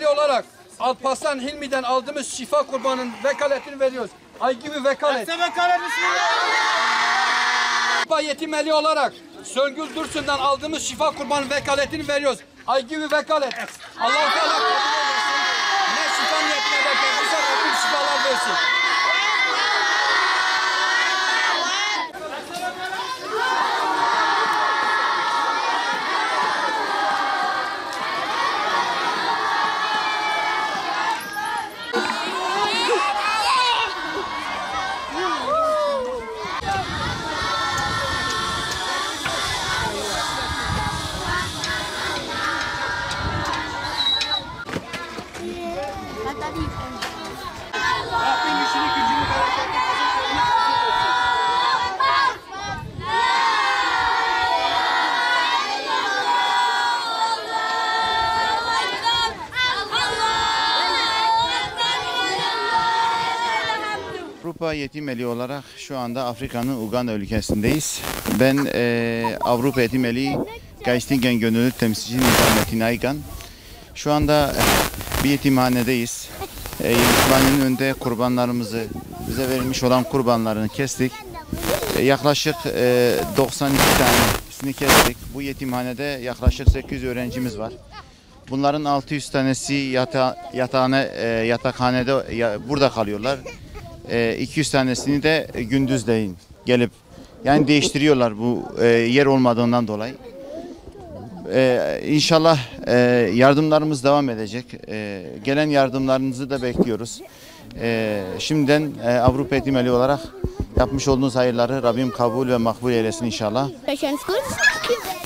Yetimeli olarak Alparslan Hilmi'den aldığımız şifa kurbanının vekaletini veriyoruz. Ay gibi vekalet. Avrupa Yetimeli olarak Söngül Dursun'dan aldığımız şifa kurbanının vekaletini veriyoruz. Ay gibi vekalet. Allah-u Teala kabul eylesin. Ne şifa niyetine beklerse Rabbim şifalar versin. Rabbim işini gücünü bereketini Avrupa Yetimeli olarak şu anda Afrika'nın Uganda ülkesindeyiz. Ben Avrupa Yetimeli Geistingen Gönüllü Temsilcisi Metin Aygan. Şu anda bir yetimhanedeyiz. Yetimhanenin önünde kurbanlarımızı, bize verilmiş olan kurbanlarını kestik. Yaklaşık 92 tanesini kestik. Bu yetimhanede yaklaşık 800 öğrencimiz var. Bunların 600 tanesi yatakhanede burada kalıyorlar. 200 tanesini de gündüzleyin gelip yani değiştiriyorlar bu yer olmadığından dolayı. İnşallah yardımlarımız devam edecek. Gelen yardımlarınızı da bekliyoruz. Şimdiden Avrupa Yetimeli olarak yapmış olduğunuz hayırları Rabbim kabul ve makbul eylesin inşallah. İnşallah.